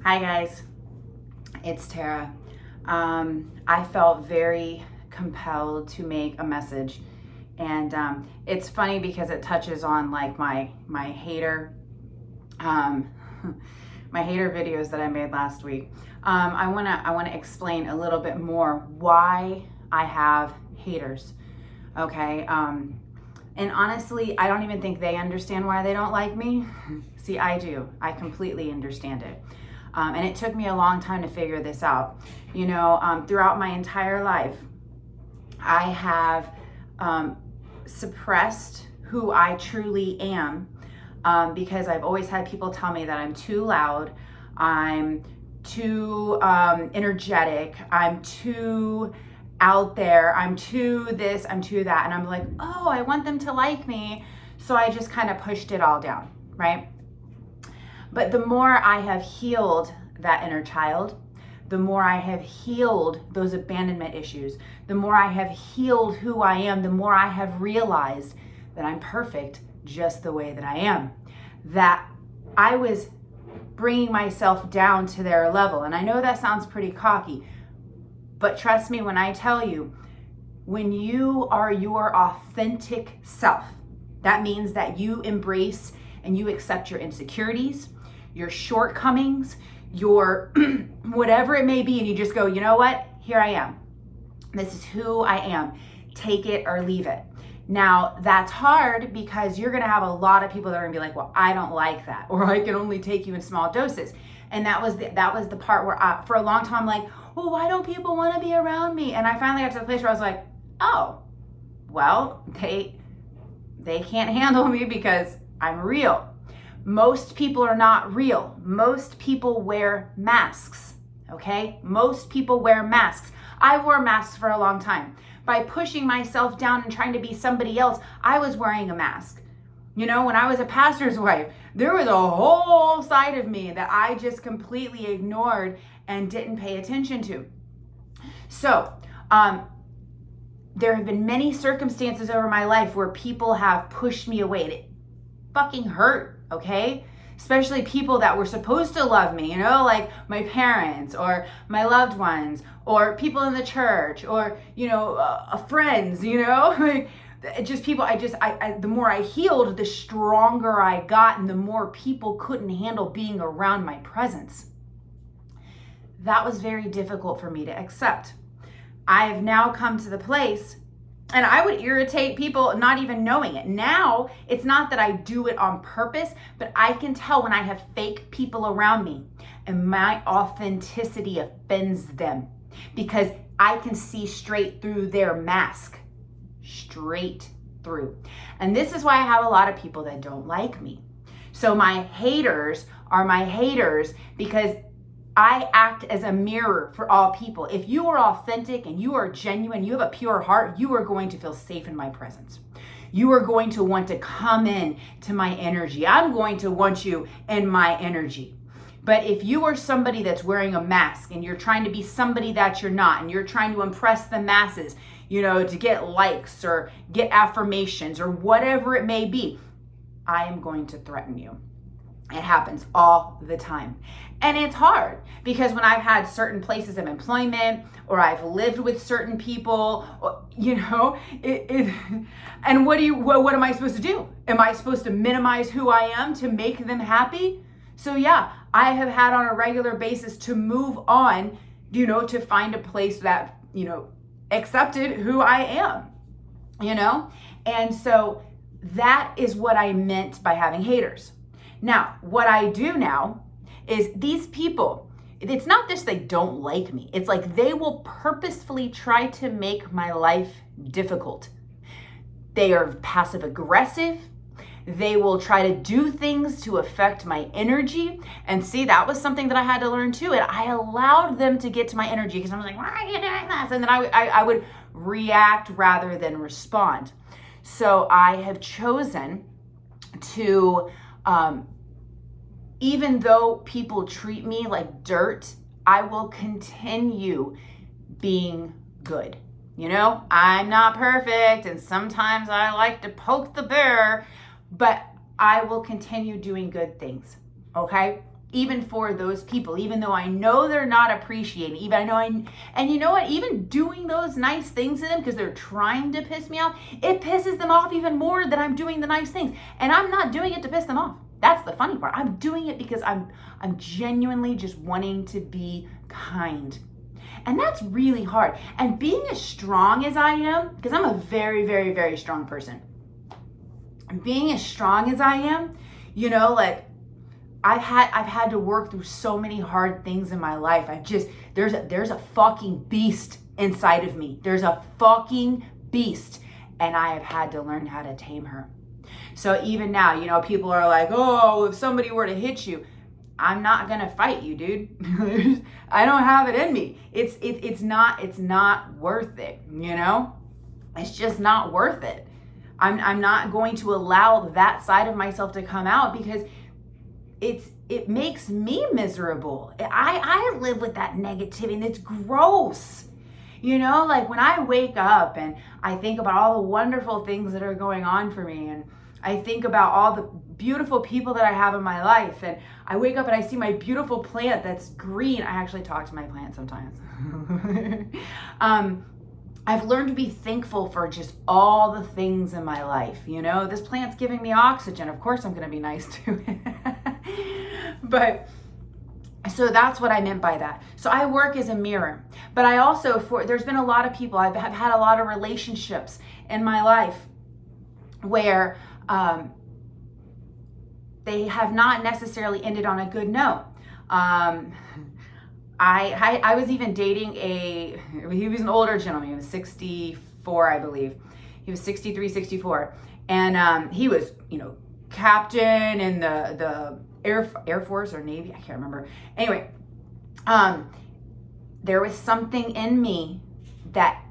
Hi guys, it's Tara. I felt very compelled to make a message, and it's funny because it touches on like my hater, um, my hater videos that I made last week. I wanna explain a little bit more why I have haters. Okay. And honestly, I don't even think they understand why they don't like me. See, I do. I completely understand it. And it took me a long time to figure this out. Throughout my entire life, I have suppressed who I truly am because I've always had people tell me that I'm too loud, I'm too energetic, I'm too out there, I'm too this, I'm too that. And I'm like, oh, I want them to like me. So I just kind of pushed it all down, right? But the more I have healed that inner child, the more I have healed those abandonment issues, the more I have healed who I am, the more I have realized that I'm perfect just the way that I am. That I was bringing myself down to their level. And I know that sounds pretty cocky, but trust me when I tell you, when you are your authentic self, that means that you embrace and you accept your insecurities, your shortcomings, your whatever it may be, and you just go, you know what? Here I am. This is who I am. Take it or leave it. Now, that's hard because you're going to have a lot of people that are going to be like, well, I don't like that, or I can only take you in small doses. And that was the part where for a long time, I'm like, well, why don't people want to be around me? And I finally got to the place where I was like, oh, well, they can't handle me because I'm real. Most people are not real. Most people wear masks, okay? Most people wear masks. I wore masks for a long time. By pushing myself down and trying to be somebody else, I was wearing a mask. When I was a pastor's wife, there was a whole side of me that I just completely ignored and didn't pay attention to. So, there have been many circumstances over my life where people have pushed me away. And it fucking hurt, okay? Especially people that were supposed to love me, like my parents or my loved ones or people in the church or, friends, like just people. The more I healed, the stronger I got and the more people couldn't handle being around my presence. That was very difficult for me to accept. I've now come to the place, and I would irritate people not even knowing it. Now, it's not that I do it on purpose, but I can tell when I have fake people around me and my authenticity offends them because I can see straight through their mask. Straight through. And this is why I have a lot of people that don't like me. So my haters are my haters because I act as a mirror for all people. If you are authentic and you are genuine, you have a pure heart, you are going to feel safe in my presence. You are going to want to come in to my energy. I'm going to want you in my energy. But if you are somebody that's wearing a mask and you're trying to be somebody that you're not, and you're trying to impress the masses, to get likes or get affirmations or whatever it may be, I am going to threaten you. It happens all the time. And it's hard because when I've had certain places of employment or I've lived with certain people, and what am I supposed to do? Am I supposed to minimize who I am to make them happy? So yeah, I have had on a regular basis to move on, to find a place that, accepted who I am, And so that is what I meant by having haters. Now, what I do now is these people, it's not just they don't like me. It's like they will purposefully try to make my life difficult. They are passive aggressive. They will try to do things to affect my energy. And see, that was something that I had to learn too. And I allowed them to get to my energy because I was like, why are you doing this? And then I would react rather than respond. So I have chosen to, even though people treat me like dirt, I will continue being good. I'm not perfect, and sometimes I like to poke the bear, but I will continue doing good things, okay? even for those people, even though I know they're not appreciating, and you know what, even doing those nice things to them because they're trying to piss me off, it pisses them off even more that I'm doing the nice things. And I'm not doing it to piss them off. That's the funny part. I'm doing it because I'm genuinely just wanting to be kind. And that's really hard. And being as strong as I am, because I'm a very, very, very strong person. Being as strong as I am, you know, like I've had to work through so many hard things in my life. There's a fucking beast inside of me. There's a fucking beast, and I have had to learn how to tame her. So even now, you know, people are like, "Oh, if somebody were to hit you, I'm not gonna fight you, dude. I don't have it in me. It's not worth it, you know? It's just not worth it. I'm not going to allow that side of myself to come out because it makes me miserable. I live with that negativity, and it's gross. You know, like when I wake up and I think about all the wonderful things that are going on for me, and I think about all the beautiful people that I have in my life, and I wake up and I see my beautiful plant that's green. I actually talk to my plant sometimes. I've learned to be thankful for just all the things in my life. You know, this plant's giving me oxygen. Of course I'm going to be nice to it. But so that's what I meant by that. So I work as a mirror, but I also, there's been a lot of people, I've had a lot of relationships in my life where they have not necessarily ended on a good note. I was even dating he was an older gentleman. He was 64, I believe. He was 63, 64. And he was, you know, captain in the Air Force or Navy. I can't remember. Anyway, there was something in me that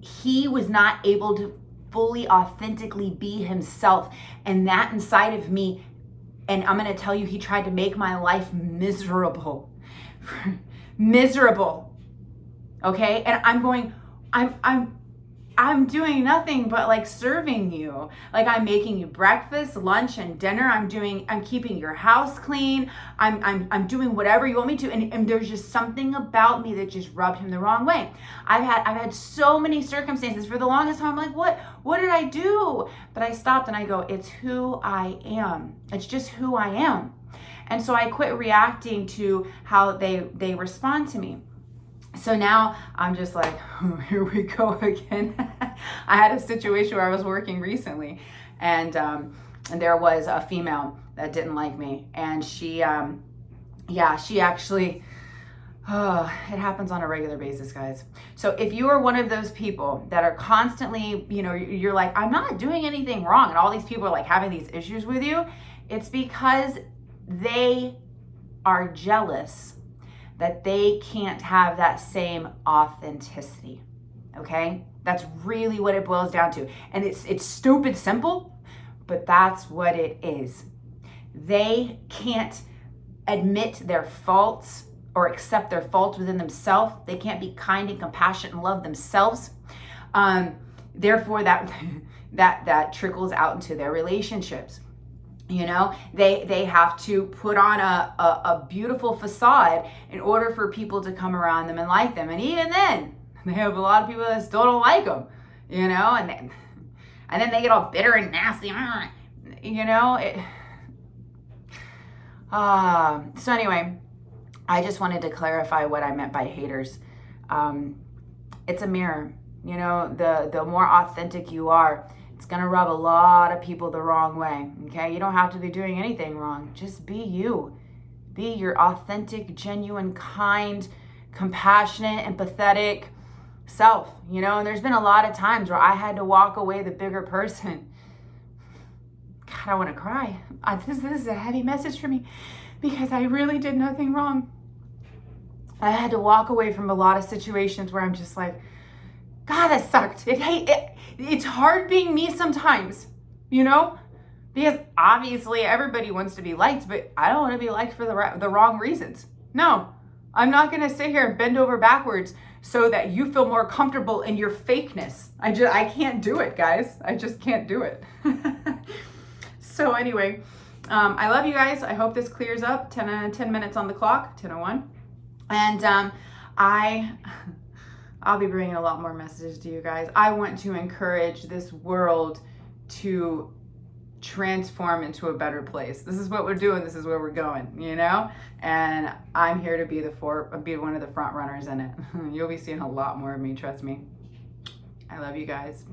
he was not able to fully authentically be himself. And that inside of me, and I'm going to tell you, he tried to make my life miserable. Miserable. Okay? And I'm doing nothing but like serving you. Like I'm making you breakfast, lunch, and dinner. I'm keeping your house clean. I'm doing whatever you want me to. And there's just something about me that just rubbed him the wrong way. I've had so many circumstances for the longest time. I'm like, what did I do? But I stopped and I go, it's who I am. It's just who I am. And so I quit reacting to how they respond to me. So now I'm just like, oh, here we go again. I had a situation where I was working recently, and there was a female that didn't like me, and she actually, it happens on a regular basis, guys. So if you are one of those people that are constantly, you know, you're like, I'm not doing anything wrong, and all these people are like having these issues with you, it's because they are jealous that they can't have that same authenticity. Okay? That's really what it boils down to. And it's stupid simple, but that's what it is. They can't admit their faults or accept their faults within themselves. They can't be kind and compassionate and love themselves. Therefore, that trickles out into their relationships. You know, they have to put on a beautiful facade in order for people to come around them and like them. And even then, they have a lot of people that still don't like them, you know, and then they get all bitter and nasty, you know. So anyway, I just wanted to clarify what I meant by haters. It's a mirror. You know, the more authentic you are, it's going to rub a lot of people the wrong way, okay? You don't have to be doing anything wrong. Just be you. Be your authentic, genuine, kind, compassionate, empathetic self, you know? And there's been a lot of times where I had to walk away the bigger person. God, I want to cry. This is a heavy message for me because I really did nothing wrong. I had to walk away from a lot of situations where I'm just like, God, that sucked. It's hard being me sometimes, you know, because obviously everybody wants to be liked, but I don't want to be liked for the wrong reasons. No, I'm not going to sit here and bend over backwards so that you feel more comfortable in your fakeness. I can't do it, guys. I just can't do it. So anyway, I love you guys. I hope this clears up. 10 minutes on the clock, 10:01. And I'll be bringing a lot more messages to you guys. I want to encourage this world to transform into a better place. This is what we're doing. This is where we're going, you know? And I'm here to be one of the front runners in it. You'll be seeing a lot more of me, trust me. I love you guys.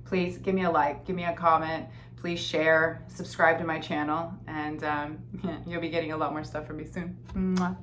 Please give me a like, give me a comment, please share, subscribe to my channel, and you'll be getting a lot more stuff from me soon. Mwah.